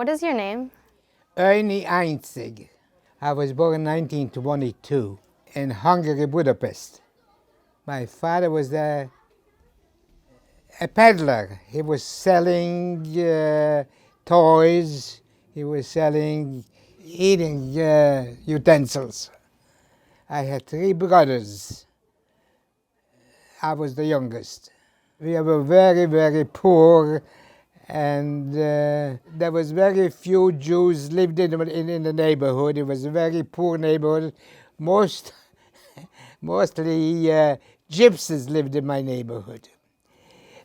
What is your name? Ernie Einzig. I was born in 1922 in Hungary, Budapest. My father was a peddler. He was selling toys. He was selling eating utensils. I had three brothers. I was the youngest. We were very, very poor, and there was very few Jews lived in the neighborhood. It was a very poor neighborhood. Mostly gypsies lived in my neighborhood.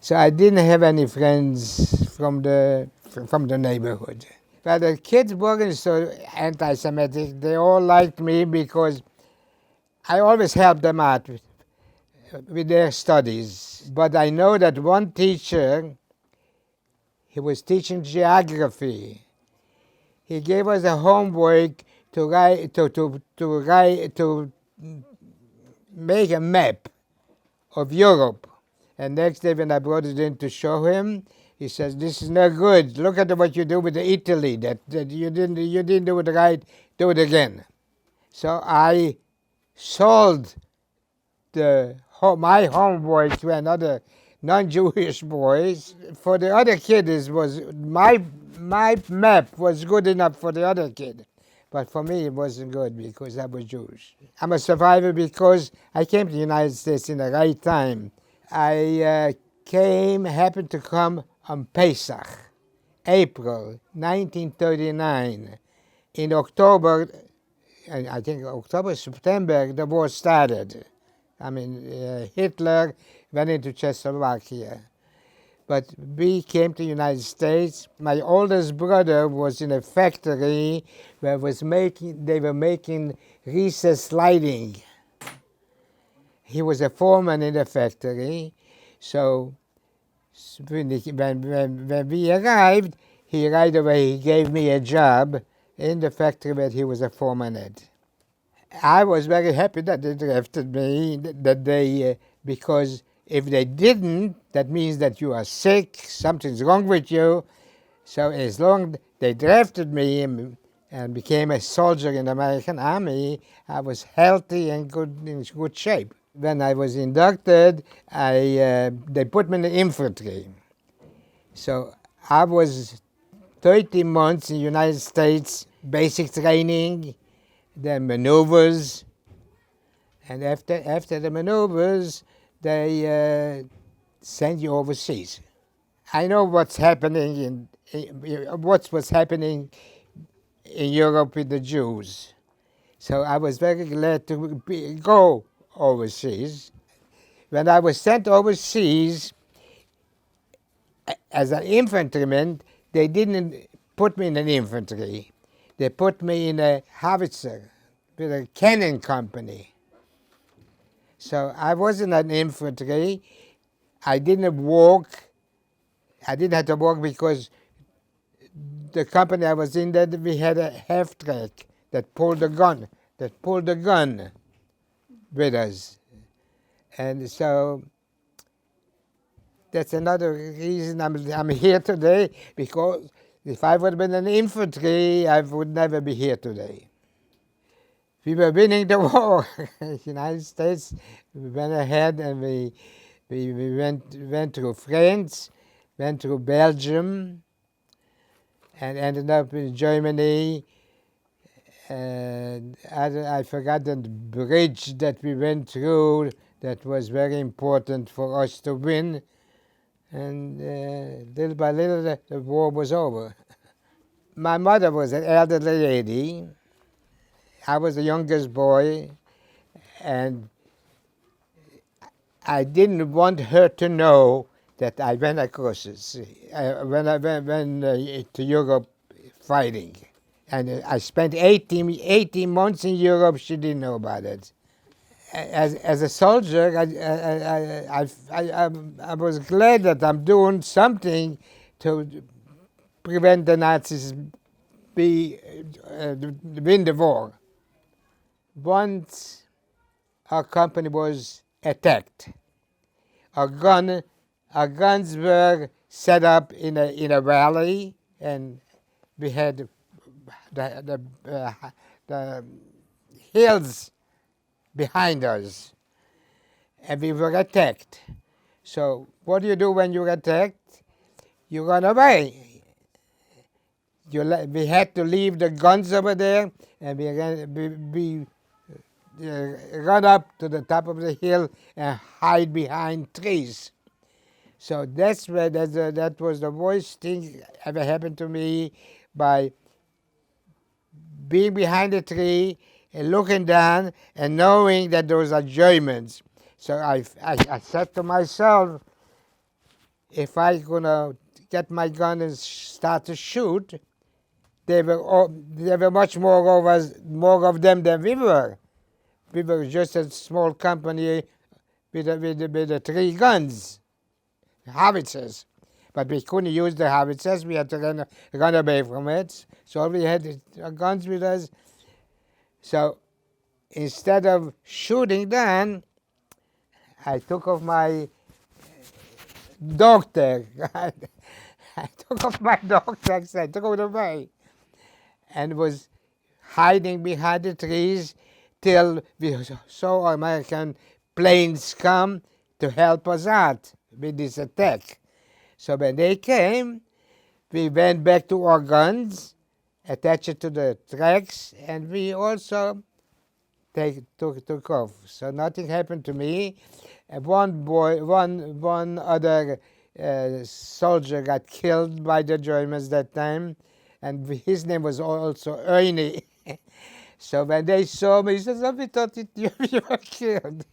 So I didn't have any friends from the neighborhood. But the kids weren't so anti-Semitic. They all liked me because I always helped them out with their studies. But I know that one teacher, he was teaching geography. He gave us a homework to make a map of Europe. And next day when I brought it in to show him, he says, "This is not good. Look at what you do with Italy. That you didn't do it right. Do it again." So I sold my homework to another non-Jewish boys. For the other kid, my map was good enough for the other kid. But for me, it wasn't good because I was Jewish. I'm a survivor because I came to the United States in the right time. I happened to come on Pesach, April 1939. In October, I think October, September, the war started. I mean, Hitler went into Czechoslovakia. But we came to the United States. My oldest brother was in a factory where they were making recessed lighting. He was a foreman in the factory. So when we arrived, he right away gave me a job in the factory where he was a foreman at. I was very happy that they drafted me, because if they didn't, that means that you are sick, something's wrong with you. So as long as they drafted me and became a soldier in the American Army, I was healthy and in good shape. When I was inducted, they put me in the infantry. So I was 30 months in the United States, basic training, then maneuvers, and after the maneuvers, they send you overseas. I know what's happening what was happening in Europe with the Jews, so I was very glad to go overseas. When I was sent overseas as an infantryman, they didn't put me in an infantry. They put me in a howitzer with a cannon company. So I wasn't an infantry. I didn't walk. I didn't have to walk because the company I was in, that we had a half track that pulled the gun with us. And so that's another reason I'm here today, because if I would have been an infantry, I would never be here today. We were winning the war. The United States, we went ahead and we went through France, went through Belgium, and ended up in Germany. And I forgot the bridge that we went through that was very important for us to win. And little by little, the war was over. My mother was an elderly lady. I was the youngest boy, and I didn't want her to know that I went across the sea, when I went to Europe fighting. And I spent 18 months in Europe. She didn't know about it. As a soldier, I was glad that I'm doing something to prevent the Nazis win the war. Once our company was attacked, our guns were set up in a valley, and we had the hills behind us, and we were attacked. So what do you do when you're attacked? You run away. We had to leave the guns over there, and we run up to the top of the hill and hide behind trees. So that was the worst thing ever happened to me, by being behind a tree and looking down and knowing that those are Germans. So I said to myself, if I gonna get my gun and start to shoot, there were much more of them than we were. We were just a small company with the 3 guns, howitzers. But we couldn't use the howitzers. We had to run away from it. So we had guns with us. So instead of shooting them, I took off my dog tag. I took off my dog tags. I took it away and was hiding behind the trees till we saw American planes come to help us out with this attack. So when they came, we went back to our guns, attached it to the tracks, and we also took off. So nothing happened to me. One other soldier got killed by the Germans that time, and his name was also Ernie. So when they saw me, he said, "Oh, we thought you were killed."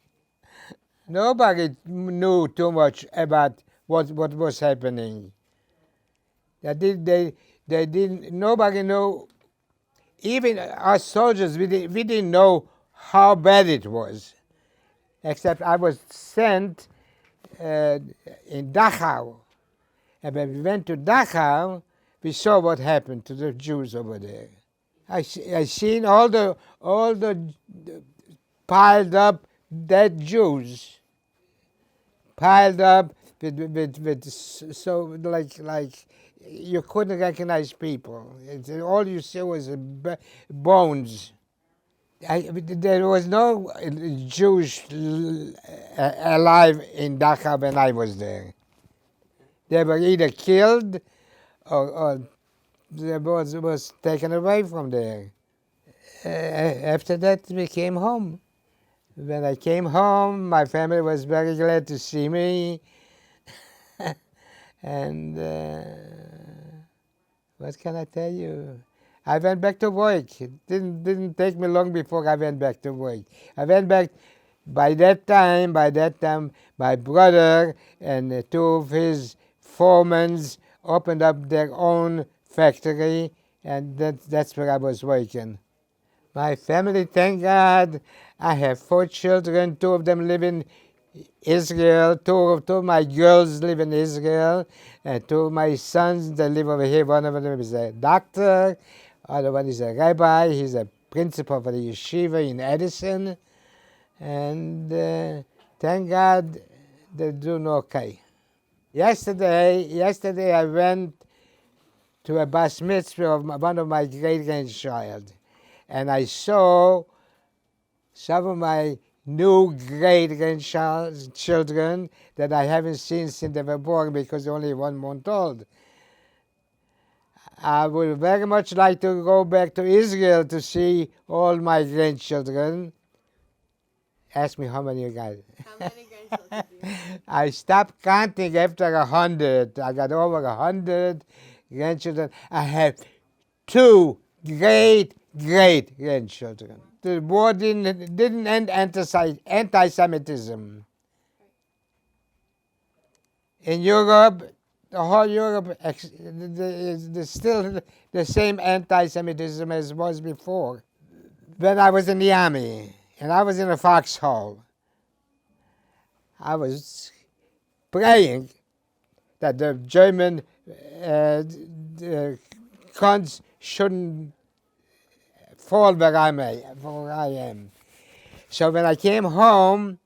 Nobody knew too much about what was happening. They didn't. Nobody knew. Even us soldiers, we didn't know how bad it was. Except I was sent in Dachau, and when we went to Dachau, we saw what happened to the Jews over there. I seen all the piled up dead Jews, piled up with so like you couldn't recognize people. All you see was bones. There was no Jews alive in Dachau when I was there. They were either killed or they was taken away from there. After that, we came home. When I came home, my family was very glad to see me. And what can I tell you? I went back to work. It didn't take me long before I went back to work. I went back. By that time, my brother and 2 of his foremen opened up their own factory, and that's where I was working. My family, thank God, I have 4 children. 2 of them live in Israel. Two of my girls live in Israel, and 2 of my sons, they live over here. One of them is a doctor, other one is a rabbi. He's a principal of the yeshiva in Edison, and thank God they're doing okay. Yesterday I went to a bas mitzvah of one of my great-grandchild, and I saw some of my new great-grandchildren that I haven't seen since they were born, because they're only 1 month old. I would very much like to go back to Israel to see all my grandchildren. Ask me how many you got. How many grandchildren do you have? I stopped counting after 100. I got over 100 grandchildren. I have 2 great-grandchildren. The war didn't end anti-Semitism. In Europe, the whole Europe is still the same anti-Semitism as was before. When I was in the army, and I was in a foxhole, I was praying that the German guns shouldn't fall where I am. So when I came home,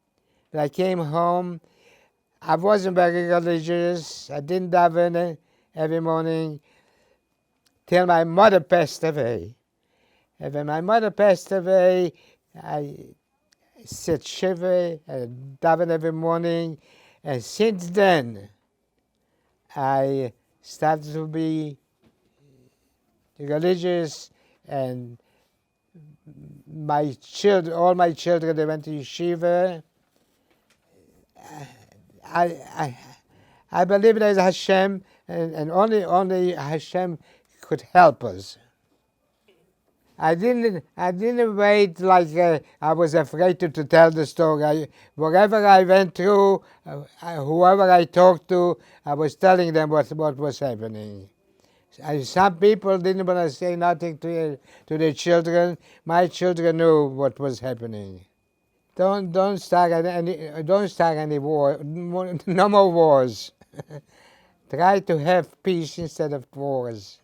I wasn't very religious. I didn't daven every morning. till my mother passed away. And when my mother passed away, I said shiver and daven every morning. And since then, I started to be religious, and my children, all my children, they went to yeshiva. I, I, I believe there is Hashem, and only Hashem could help us. I didn't wait like I was afraid to tell the story. Wherever I went through, whoever I talked to, I was telling them what was happening. Some people didn't want to say nothing to their children. My children knew what was happening. Don't start any war. No more wars. Try to have peace instead of wars.